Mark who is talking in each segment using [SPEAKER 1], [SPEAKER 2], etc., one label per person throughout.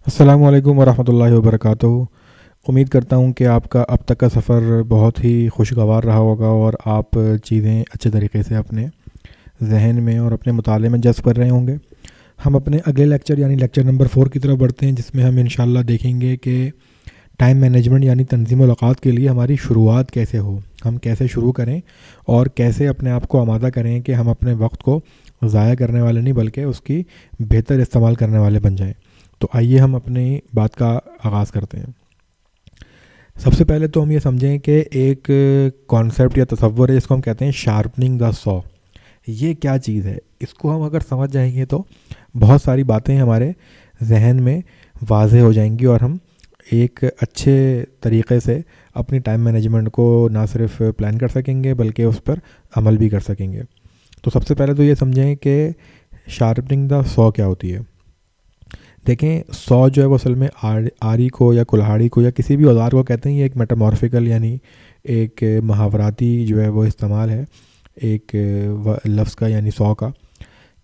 [SPEAKER 1] السلام علیکم ورحمۃ اللہ وبرکاتہ۔ امید کرتا ہوں کہ آپ کا اب تک کا سفر بہت ہی خوشگوار رہا ہوگا اور آپ چیزیں اچھے طریقے سے اپنے ذہن میں اور اپنے مطالعے میں جذب کر رہے ہوں گے۔ ہم اپنے اگلے لیکچر یعنی لیکچر نمبر 4 کی طرف بڑھتے ہیں، جس میں ہم انشاءاللہ دیکھیں گے کہ ٹائم مینجمنٹ یعنی تنظیم الاوقات کے لیے ہماری شروعات کیسے ہو، ہم کیسے شروع کریں اور کیسے اپنے آپ کو آمادہ کریں کہ ہم اپنے وقت کو ضائع کرنے والے نہیں بلکہ اس کی بہتر استعمال کرنے والے بن جائیں۔ تو آئیے ہم اپنی بات کا آغاز کرتے ہیں۔ سب سے پہلے تو ہم یہ سمجھیں کہ ایک کانسیپٹ یا تصور ہے جس کو ہم کہتے ہیں شارپننگ دا سو۔ یہ کیا چیز ہے؟ اس کو ہم اگر سمجھ جائیں گے تو بہت ساری باتیں ہمارے ذہن میں واضح ہو جائیں گی اور ہم ایک اچھے طریقے سے اپنی ٹائم مینجمنٹ کو نہ صرف پلان کر سکیں گے بلکہ اس پر عمل بھی کر سکیں گے۔ تو سب سے پہلے تو یہ سمجھیں کہ شارپننگ دا سو کیا ہوتی ہے۔ دیکھیں، سو جو ہے وہ اصل میں آری کو یا کلہاڑی کو یا کسی بھی اوزار کو کہتے ہیں۔ یہ ایک میٹامورفیکل یعنی ایک محاوراتی جو ہے وہ استعمال ہے ایک لفظ کا یعنی سو کا،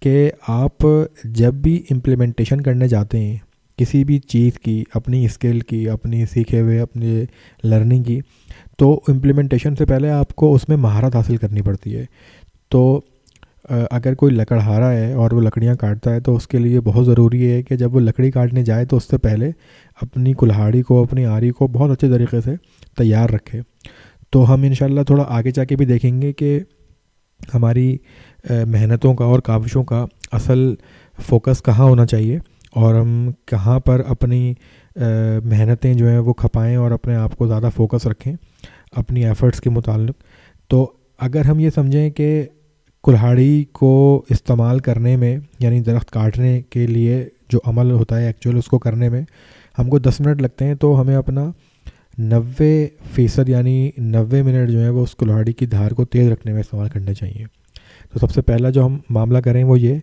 [SPEAKER 1] کہ آپ جب بھی امپلیمنٹیشن کرنے جاتے ہیں کسی بھی چیز کی، اپنی اسکل کی، اپنی سیکھے ہوئے اپنے لرننگ کی، تو امپلیمنٹیشن سے پہلے آپ کو اس میں مہارت حاصل کرنی پڑتی ہے۔ تو اگر کوئی لکڑہارا ہے اور وہ لکڑیاں کاٹتا ہے تو اس کے لیے بہت ضروری ہے کہ جب وہ لکڑی کاٹنے جائے تو اس سے پہلے اپنی کلہاڑی کو، اپنی آری کو بہت اچھے طریقے سے تیار رکھے۔ تو ہم انشاءاللہ تھوڑا آگے جا کے بھی دیکھیں گے کہ ہماری محنتوں کا اور کاوشوں کا اصل فوکس کہاں ہونا چاہیے اور ہم کہاں پر اپنی محنتیں جو ہیں وہ کھپائیں اور اپنے آپ کو زیادہ فوکس رکھیں اپنی ایفرٹس کے متعلق۔ تو اگر ہم یہ سمجھیں کہ کلہاڑی کو استعمال کرنے میں یعنی درخت کاٹنے کے لیے جو عمل ہوتا ہے ایکچوئل اس کو کرنے میں ہم کو 10 منٹ لگتے ہیں، تو ہمیں اپنا 90% یعنی 90 منٹ جو ہے وہ اس کلہاڑی کی دھار کو تیز رکھنے میں استعمال کرنے چاہیے۔ تو سب سے پہلا جو ہم معاملہ کریں وہ یہ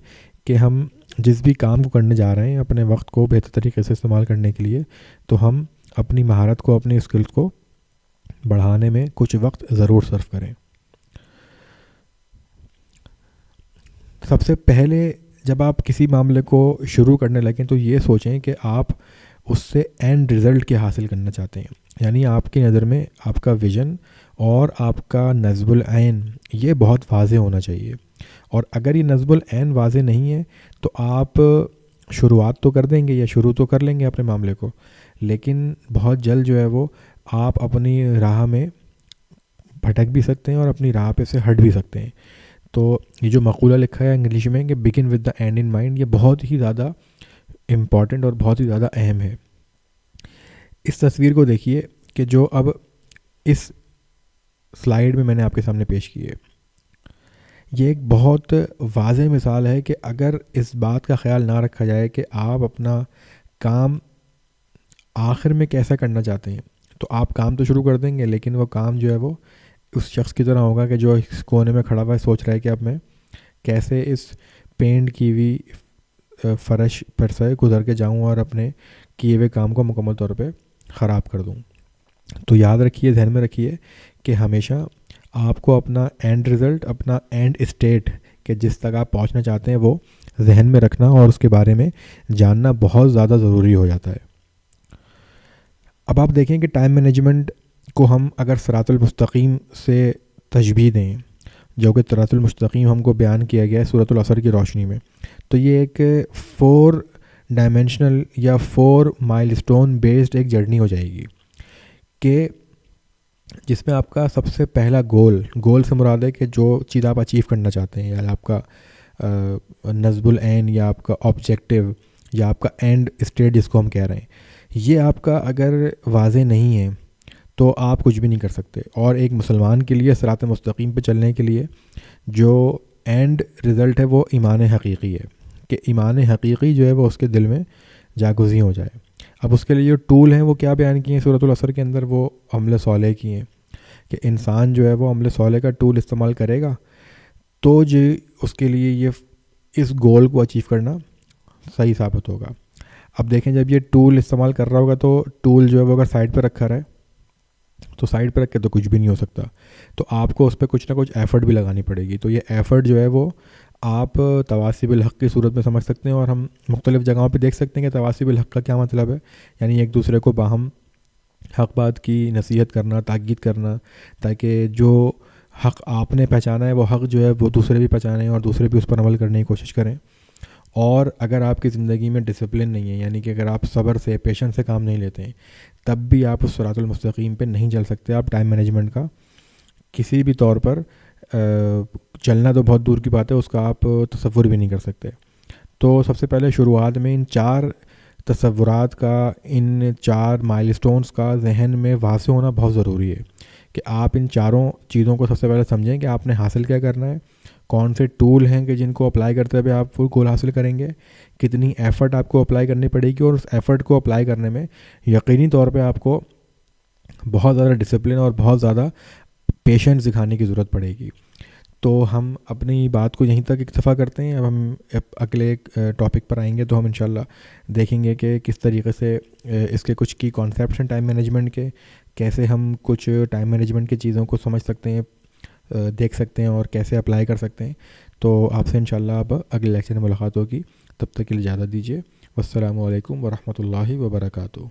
[SPEAKER 1] کہ ہم جس بھی کام کو کرنے جا رہے ہیں اپنے وقت کو بہتر طریقے سے استعمال کرنے کے لیے، تو ہم اپنی مہارت کو، اپنی اسکلس کو بڑھانے میں کچھ وقت ضرور صرف کریں۔ سب سے پہلے جب آپ کسی معاملے کو شروع کرنے لگیں تو یہ سوچیں کہ آپ اس سے اینڈ رزلٹ کیا حاصل کرنا چاہتے ہیں، یعنی آپ کی نظر میں آپ کا ویژن اور آپ کا نصب العین یہ بہت واضح ہونا چاہیے۔ اور اگر یہ نصب العین واضح نہیں ہے تو آپ شروعات تو کر دیں گے یا شروع تو کر لیں گے اپنے معاملے کو، لیکن بہت جلد جو ہے وہ آپ اپنی راہ میں بھٹک بھی سکتے ہیں اور اپنی راہ پہ سے ہٹ بھی سکتے ہیں۔ تو یہ جو مقولہ لکھا ہے انگلش میں کہ begin with the and in mind, یہ بہت ہی زیادہ امپورٹنٹ اور بہت ہی زیادہ اہم ہے۔ اس تصویر کو دیکھیے کہ جو اب اس سلائیڈ میں نے آپ کے سامنے پیش کی ہے، یہ ایک بہت واضح مثال ہے کہ اگر اس بات کا خیال نہ رکھا جائے کہ آپ اپنا کام آخر میں کیسا کرنا چاہتے ہیں تو آپ کام تو شروع کر دیں گے، لیکن وہ کام جو ہے وہ اس شخص کی طرح ہوگا کہ جو اس کونے میں کھڑا ہوا ہے سوچ رہا ہے کہ اب میں کیسے اس پینٹ کی ہوئی فرش پر سے گزر کے جاؤں اور اپنے کیے ہوئے کام کو مکمل طور پہ خراب کر دوں۔ تو یاد رکھیے، ذہن میں رکھیے کہ ہمیشہ آپ کو اپنا اینڈ رزلٹ، اپنا اینڈ اسٹیٹ کہ جس تک آپ پہنچنا چاہتے ہیں وہ ذہن میں رکھنا اور اس کے بارے میں جاننا بہت زیادہ ضروری ہو جاتا ہے۔ اب آپ دیکھیں کہ ٹائم مینجمنٹ کو ہم اگر صراط المستقیم سے تشبیہ دیں، جو کہ صراط المستقیم ہم کو بیان کیا گیا ہے سورۃ العصر کی روشنی میں، تو یہ ایک 4 ڈائمینشنل یا 4 مائل سٹون بیسڈ ایک جرنی ہو جائے گی کہ جس میں آپ کا سب سے پہلا گول سے مراد ہے کہ جو چیز آپ اچیو کرنا چاہتے ہیں، یا آپ کا نصب العین یا آپ کا آبجیکٹیو یا آپ کا اینڈ اسٹیٹ جس کو ہم کہہ رہے ہیں، یہ آپ کا اگر واضح نہیں ہے تو آپ کچھ بھی نہیں کر سکتے۔ اور ایک مسلمان کے لیے صراط مستقیم پہ چلنے کے لیے جو اینڈ رزلٹ ہے وہ ایمان حقیقی ہے، کہ ایمان حقیقی جو ہے وہ اس کے دل میں جاگزیں ہو جائے۔ اب اس کے لیے جو ٹول ہیں وہ کیا بیان کیے ہیں سورۃ العصر کے اندر، وہ عمل صالح کی ہیں کہ انسان جو ہے وہ عمل صالح کا ٹول استعمال کرے گا تو جو اس کے لیے یہ اس گول کو اچیو کرنا صحیح ثابت ہوگا۔ اب دیکھیں جب یہ ٹول استعمال کر رہا ہوگا تو ٹول جو ہے وہ اگر سائڈ پہ رکھا رہے تو سائڈ پہ رکھ کے تو کچھ بھی نہیں ہو سکتا، تو آپ کو اس پہ کچھ نہ کچھ ایفرٹ بھی لگانی پڑے گی۔ تو یہ ایفرٹ جو ہے وہ آپ تواصب الحق کی صورت میں سمجھ سکتے ہیں، اور ہم مختلف جگہوں پہ دیکھ سکتے ہیں کہ تواصب الحق کا کیا مطلب ہے، یعنی ایک دوسرے کو باہم حق بات کی نصیحت کرنا، تاکید کرنا، تاکہ جو حق آپ نے پہچانا ہے وہ حق جو ہے وہ دوسرے بھی پہچانیں اور دوسرے بھی اس پر عمل کرنے کی کوشش کریں. اور اگر آپ کی زندگی میں ڈسپلن نہیں ہے، یعنی کہ اگر آپ صبر سے، پیشنس سے کام نہیں لیتے ہیں، تب بھی آپ اس صراط المستقیم پہ نہیں چل سکتے. آپ ٹائم مینجمنٹ کا کسی بھی طور پر چلنا تو بہت دور کی بات ہے، اس کا آپ تصور بھی نہیں کر سکتے. تو سب سے پہلے شروعات میں ان 4 تصورات کا، ان 4 مائل اسٹونز کا ذہن میں واضح ہونا بہت ضروری ہے کہ آپ ان چاروں چیزوں کو سب سے پہلے سمجھیں کہ آپ نے حاصل کیا کرنا ہے، کون سے ٹول ہیں کہ جن کو اپلائی کرتے ہوئے آپ وہ گول حاصل کریں گے، کتنی ایفرٹ آپ کو اپلائی کرنی پڑے گی، اور اس ایفرٹ کو اپلائی کرنے میں یقینی طور پہ آپ کو بہت زیادہ ڈسپلن اور بہت زیادہ پیشنس دکھانے کی ضرورت پڑے گی. تو ہم اپنی بات کو یہیں تک اکتفا کرتے ہیں. اب ہم اگلے ٹاپک پر آئیں گے تو ہم انشاءاللہ دیکھیں گے کہ کس طریقے سے اس کے کچھ کی کانسیپٹس ہیں ٹائم مینجمنٹ کے، کیسے ہم کچھ ٹائم مینجمنٹ کی چیزوں کو سمجھ سکتے ہیں، دیکھ سکتے ہیں اور کیسے اپلائی کر سکتے ہیں. تو آپ سے انشاءاللہ اب اگلے لیکچر میں ملاقات ہوگی. تب تک کے لیے اجازت دیجیے. والسلام علیکم ورحمۃ اللہ وبرکاتہ.